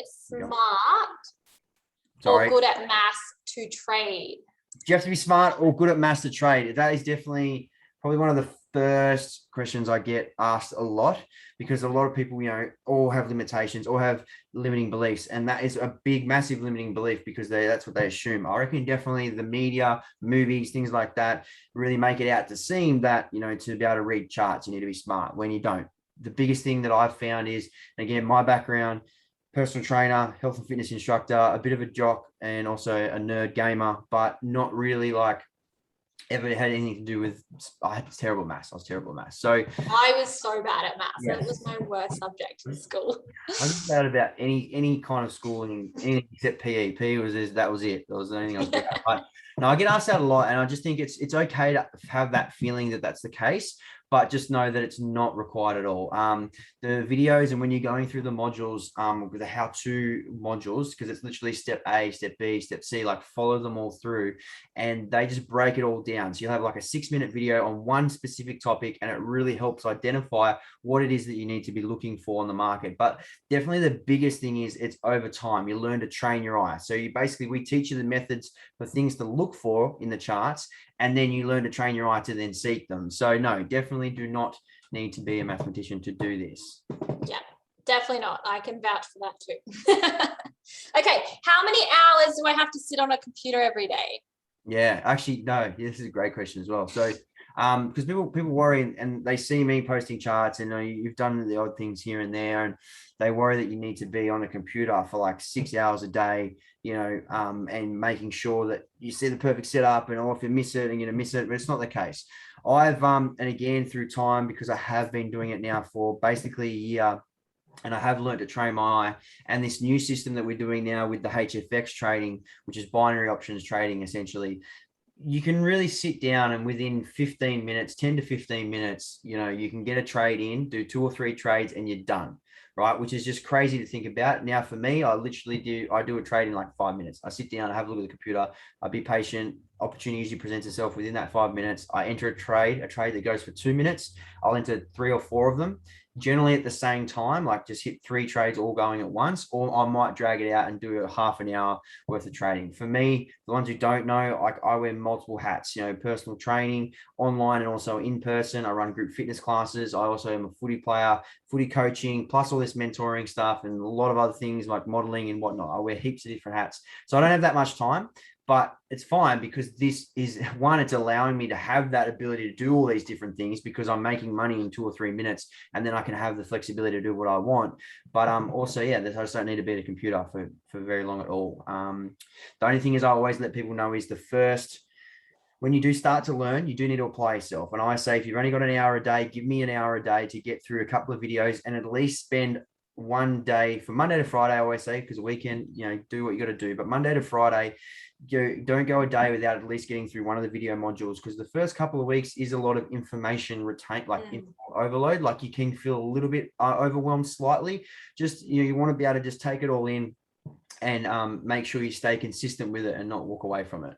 smart Sorry. or good at maths to trade? Do you have to be smart or good at maths to trade? That is definitely probably one of the first questions I get asked a lot, because a lot of people, all have limitations or have limiting beliefs. And that is a big, massive limiting belief, because that's what they assume. I reckon definitely the media, movies, things like that really make it out to seem that, to be able to read charts, you need to be smart, when you don't. The biggest thing that I've found is, again, my background, personal trainer, health and fitness instructor, a bit of a jock, and also a nerd gamer, but not really ever had anything to do with. I had terrible maths. I was terrible at maths. So I was so bad at maths. Yeah. It was my worst subject in school. I was bad about any kind of schooling, anything except PE. PE was that was it. That was the only thing I was good at. But no, I get asked that a lot, and I just think it's okay to have that feeling that that's the case, but just know that it's not required at all. The videos, and when you're going through the modules, the how-to modules, because it's literally step A, step B, step C, follow them all through, and they just break it all down. So you'll have a 6-minute video on one specific topic, and it really helps identify what it is that you need to be looking for on the market. But definitely the biggest thing is it's over time. You learn to train your eye. So we teach you the methods for things to look for in the charts, and then you learn to train your eye to then seek them. So no, definitely do not need to be a mathematician to do this. Yeah, definitely not. I can vouch for that too. Okay, how many hours do I have to sit on a computer every day? Yeah, actually, no, this is a great question as well. So because people worry, and they see me posting charts, and you've done the odd things here and there, and they worry that you need to be on a computer for 6 hours a day, and making sure that you see the perfect setup, and if you miss it, and miss it. But it's not the case. I've and again, through time, because I have been doing it now for basically a year, and I have learned to train my eye, and this new system that we're doing now with the HFX trading, which is binary options trading, essentially, you can really sit down, and within 15 minutes, 10 to 15 minutes, you can get a trade in, do 2 or 3 trades, and you're done, right? Which is just crazy to think about. Now, for me, I do a trade in 5 minutes. I sit down, I have a look at the computer, I be patient. Opportunity usually presents itself within that 5 minutes. I enter a trade that goes for 2 minutes. I'll enter 3 or 4 of them, generally at the same time, just hit 3 trades all going at once, or I might drag it out and do a half an hour worth of trading. For me, the ones who don't know, I wear multiple hats, personal training, online and also in person. I run group fitness classes. I also am a footy player, footy coaching, plus all this mentoring stuff and a lot of other things like modeling and whatnot. I wear heaps of different hats. So I don't have that much time. But it's fine, because this is one, it's allowing me to have that ability to do all these different things, because I'm making money in 2 or 3 minutes, and then I can have the flexibility to do what I want. But also, I just don't need to be at a computer for very long at all. The only thing is, I always let people know is when you do start to learn, you do need to apply yourself. And I say, if you've only got an hour a day, give me an hour a day to get through a couple of videos, and at least spend one day, from Monday to Friday, I always say, because a weekend, do what you got to do. But Monday to Friday, don't go a day without at least getting through one of the video modules, because the first couple of weeks is a lot of information retained, info overload. You can feel a little bit overwhelmed slightly. Just you want to be able to just take it all in, and make sure you stay consistent with it and not walk away from it.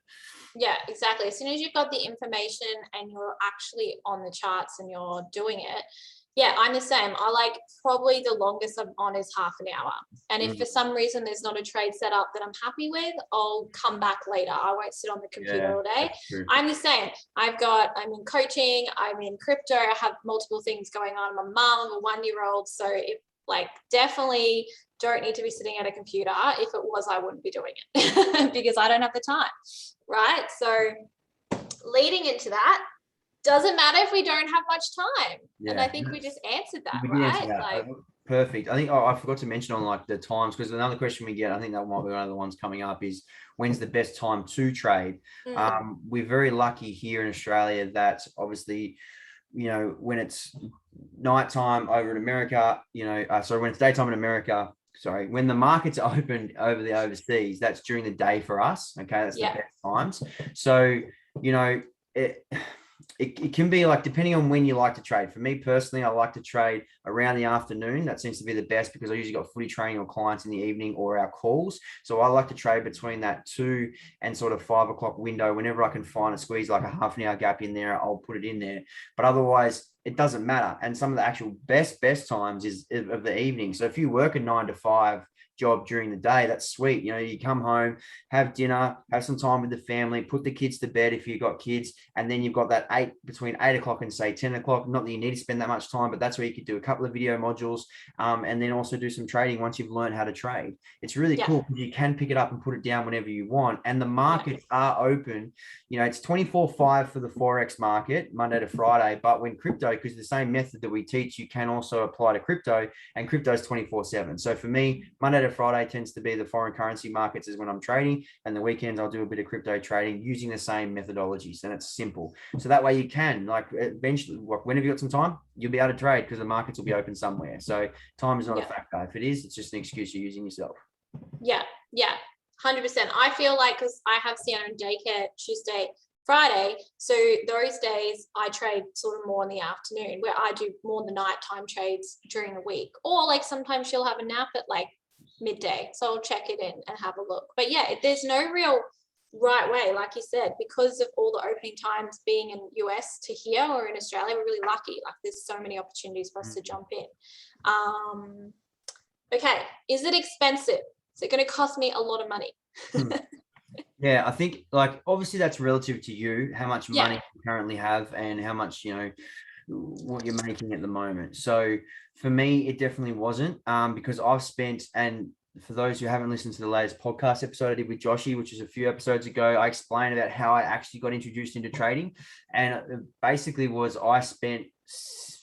Yeah, exactly. As soon as you've got the information and you're actually on the charts and you're doing it. Yeah, I'm the same. I probably the longest I'm on is half an hour. And if for some reason there's not a trade set up that I'm happy with, I'll come back later. I won't sit on the computer all day. I'm the same. I'm in coaching, I'm in crypto, I have multiple things going on. I'm a mom of a 1-year-old. So if definitely don't need to be sitting at a computer. If it was, I wouldn't be doing it because I don't have the time. Right. So leading into that, doesn't matter if we don't have much time. Yeah. And I think we just answered that, right? Perfect. I think I forgot to mention on the times, because another question we get, I think that might be one of the ones coming up, is when's the best time to trade? We're very lucky here in Australia that obviously, when it's nighttime over in America, when it's daytime in America, when the markets are open over the overseas, that's during the day for us. Okay. That's the best times. So, it can be depending on when you like to trade. For me personally, I like to trade around the afternoon. That seems to be the best, because I usually got footy training or clients in the evening or our calls. So I like to trade between that 2 and sort of 5 o'clock window. Whenever I can find a squeeze, a half an hour gap in there, I'll put it in there. But otherwise, it doesn't matter. And some of the actual best times is of the evening. So if you work a 9 to 5, job during the day, that's sweet. You come home, have dinner, have some time with the family, put the kids to bed if you've got kids, and then you've got that between 8 o'clock and say 10 o'clock. Not that you need to spend that much time, but that's where you could do a couple of video modules, and then also do some trading once you've learned how to trade. It's really cool because you can pick it up and put it down whenever you want, and the markets are open. It's 24/5 for the Forex market, Monday to Friday, but when crypto, because the same method that we teach, you can also apply to crypto, and crypto is 24/7. So for me, Monday to Friday tends to be the foreign currency markets is when I'm trading, and the weekends I'll do a bit of crypto trading using the same methodologies, and it's simple. So that way you can, like, eventually, whenever you got some time, you'll be able to trade because the markets will be open somewhere. So time is not a factor. If it is, it's just an excuse you're using yourself. Yeah, 100%. I feel like, because I have Sienna in daycare Tuesday, Friday, so those days I trade sort of more in the afternoon, where I do more the nighttime trades during the week, or like sometimes she'll have a nap at like midday, so I'll check it in and have a look. But yeah, there's no real right way, like you said, because of all the opening times being in US to here or in Australia. We're really lucky. Like, there's so many opportunities for us to jump in. Okay, is it expensive? Is it going to cost me a lot of money? Yeah, I think, like, obviously that's relative to you, how much money you currently have and how much, what you're making at the moment. So for me, it definitely wasn't, because I've spent, and for those who haven't listened to the latest podcast episode I did with Joshy, which is a few episodes ago, I explained about how I actually got introduced into trading. And it basically was, I spent,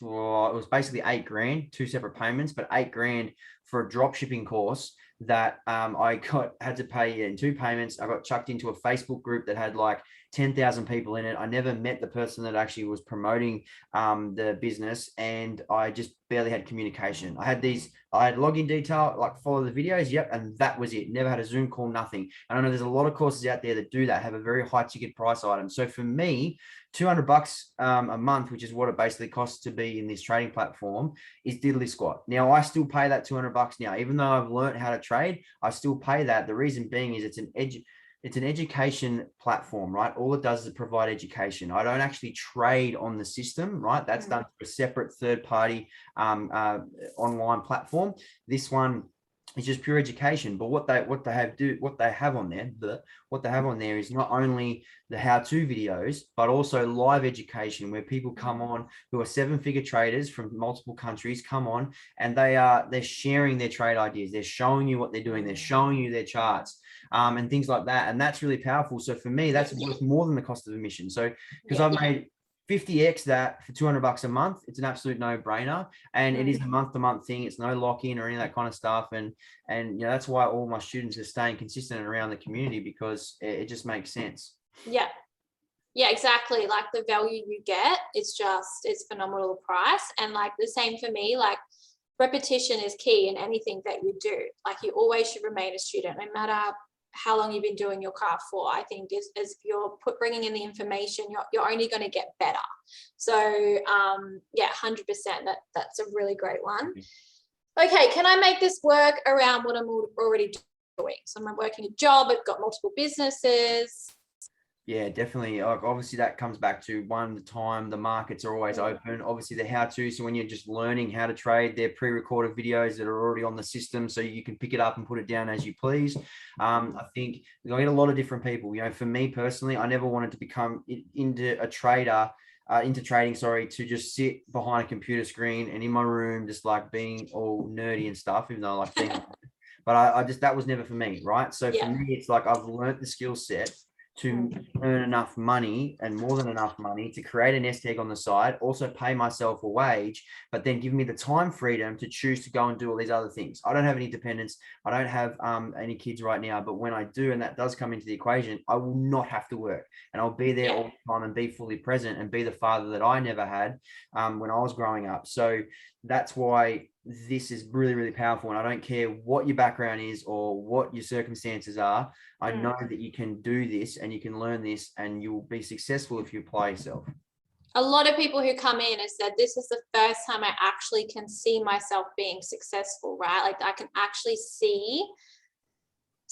well, it was basically $8,000, two separate payments, but $8,000 for a drop shipping course that I had to pay in two payments. I got chucked into a Facebook group that had like 10,000 people in it. I never met the person that actually was promoting the business, and I just barely had communication. I had login detail, like follow the videos, and that was it. Never had a Zoom call, nothing. And I know there's a lot of courses out there that do that, have a very high ticket price item. So for me, $200 a month, which is what it basically costs to be in this trading platform, is diddly squat. Now I still pay that $200 now, even though I've learned how to trade. I still pay that. The reason being is it's an education platform, right? All it does is provide education. I don't actually trade on the system, right? That's done through a separate third-party online platform. This one is just pure education. But what they have on there is not only the how-to videos, but also live education, where people come on who are seven-figure traders from multiple countries, come on, and they're sharing their trade ideas. They're showing you what they're doing. They're showing you their charts. And things like that. And that's really powerful. So for me, that's worth more than the cost of admission. So because I've made 50x that for $200 a month, it's an absolute no-brainer. And it is a month-to-month thing. It's no lock-in or any of that kind of stuff. And that's why all my students are staying consistent around the community, because it just makes sense. Yeah, exactly. Like, the value you get, it's phenomenal price. And like the same for me, like, repetition is key in anything that you do. Like, you always should remain a student, no matter how long you've been doing your craft for. I think as you're bringing in the information, you're only going to get better. So 100%, that's a really great one. Okay, can I make this work around what I'm already doing? So I'm working a job, I've got multiple businesses. Yeah, definitely. Obviously, that comes back to the time, the markets are always open. Obviously, the how-to. So when you're just learning how to trade, they're pre-recorded videos that are already on the system, so you can pick it up and put it down as you please. I think I get a lot of different people. For me personally, I never wanted to become into trading, to just sit behind a computer screen and in my room, just like being all nerdy and stuff, even though I like being. But that was never for me, right? So for me, it's like I've learned the skill set to earn enough money, and more than enough money, to create a nest egg on the side, also pay myself a wage, but then give me the time freedom to choose to go and do all these other things. I don't have any dependents. I don't have any kids right now, but when I do, and that does come into the equation, I will not have to work, and I'll be there all the time and be fully present and be the father that I never had when I was growing up. So that's why this is really, really powerful. And I don't care what your background is or what your circumstances are. I know that you can do this and you can learn this, and you will be successful if you apply yourself. A lot of people who come in have said, this is the first time I actually can see myself being successful, right? Like, I can actually see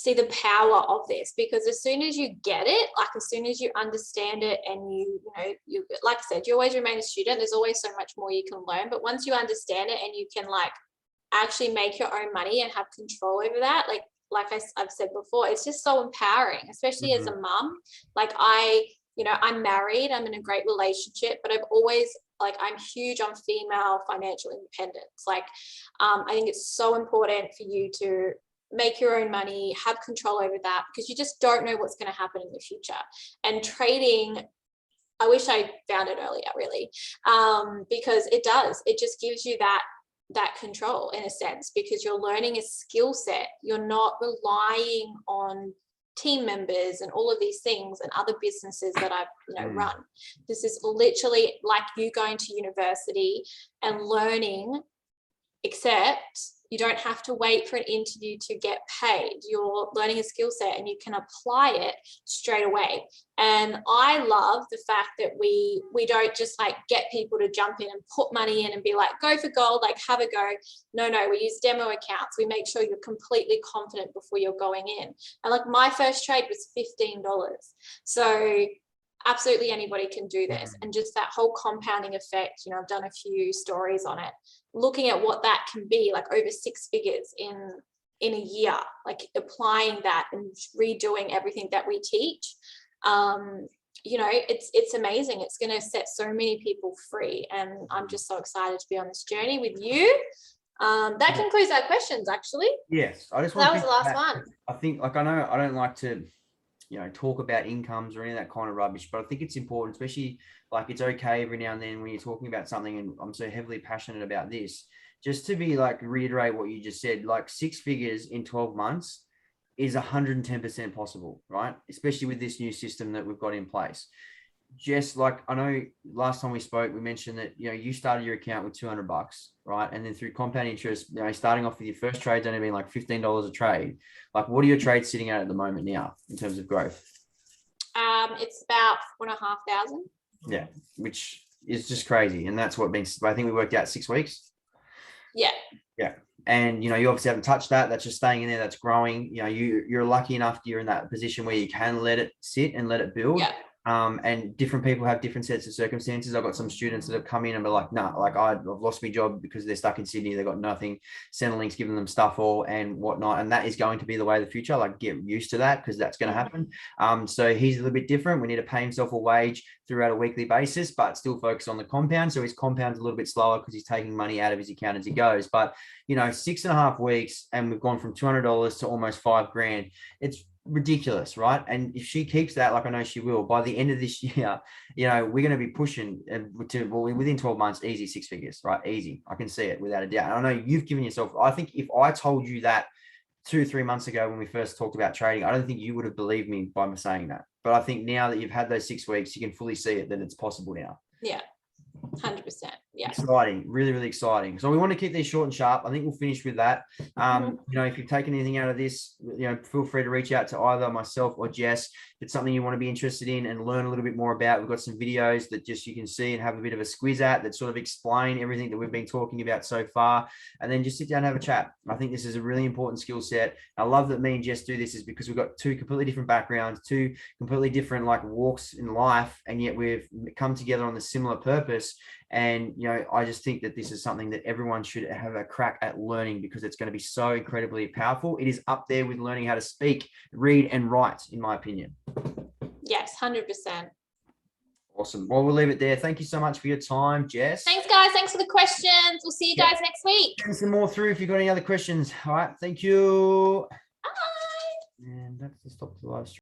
the power of this, because as soon as you get it, like as soon as you understand it, and you like I said, you always remain a student. There's always so much more you can learn, but once you understand it and you can like actually make your own money and have control over that, like I've said before, it's just so empowering, especially as a mum. Like I'm married, I'm in a great relationship, but I've always, like, I'm huge on female financial independence. Like, I think it's so important for you to make your own money, have control over that, because you just don't know what's going to happen in the future. And trading, I wish I found it earlier, really, because it just gives you that control in a sense, because you're learning a skill set. You're not relying on team members and all of these things and other businesses that I've run. This is literally like you going to university and learning, except you don't have to wait for an interview to get paid. You're learning a skill set and you can apply it straight away. And I love the fact that we don't just like get people to jump in and put money in and be like, go for gold, like have a go. No, we use demo accounts. We make sure you're completely confident before you're going in. And like my first trade was $15. So absolutely anybody can do this. And just that whole compounding effect, I've done a few stories on it, looking at what that can be, like over 6 figures in a year, like applying that and redoing everything that we teach. It's amazing. It's going to set so many people free, and I'm just so excited to be on this journey with you. That concludes our questions, actually. Yes, I just that was the last one. I think, like, I know I don't like to talk about incomes or any of that kind of rubbish, but I think it's important, especially like it's okay every now and then when you're talking about something, and I'm so heavily passionate about this, just to be like, reiterate what you just said, like 6 figures in 12 months is 110% possible, right? Especially with this new system that we've got in place. Just like, I know last time we spoke, we mentioned that, you started your account with $200, right? And then through compound interest, starting off with your first trade's only been like $15 a trade. Like, what are your trades sitting at the moment now in terms of growth? It's about 4,500. Yeah, which is just crazy. And that's what I think we worked out 6 weeks. Yeah. And, you obviously haven't touched that. That's just staying in there. That's growing. You're lucky enough, you're in that position where you can let it sit and let it build. Yeah. And different people have different sets of circumstances. I've got some students that have come in and be like, nah, like I've lost my job because they're stuck in Sydney. They've got nothing. Centrelink's giving them stuff all and whatnot. And that is going to be the way of the future. Like, get used to that, because that's going to happen. So he's a little bit different. We need to pay himself a wage throughout a weekly basis, but still focus on the compound. So his compound's a little bit slower because he's taking money out of his account as he goes. But, 6.5 weeks and we've gone from $200 to almost $5,000. It's ridiculous, right? And if she keeps that, like I know she will, by the end of this year, we're going to be pushing within 12 months, easy 6 figures, right? Easy. I can see it without a doubt. And I know you've given yourself, I think if I told you that 2-3 months ago when we first talked about trading, I don't think you would have believed me by saying that. But I think now that you've had those 6 weeks, you can fully see it, that it's possible now. Yeah. 100%. Yeah. Exciting. Really, really exciting. So we want to keep these short and sharp. I think we'll finish with that. If you've taken anything out of this, feel free to reach out to either myself or Jess. If it's something you want to be interested in and learn a little bit more about, we've got some videos that just you can see and have a bit of a squiz at that sort of explain everything that we've been talking about so far. And then just sit down and have a chat. I think this is a really important skill set. I love that me and Jess do this, is because we've got 2 completely different backgrounds, 2 completely different walks in life, and yet we've come together on the similar purpose. And, I just think that this is something that everyone should have a crack at learning, because it's going to be so incredibly powerful. It is up there with learning how to speak, read, and write, in my opinion. Yes, 100%. Awesome. Well, we'll leave it there. Thank you so much for your time, Jess. Thanks, guys. Thanks for the questions. We'll see you guys next week. Send some more through if you've got any other questions. All right. Thank you. Bye. And that's the stop the live stream.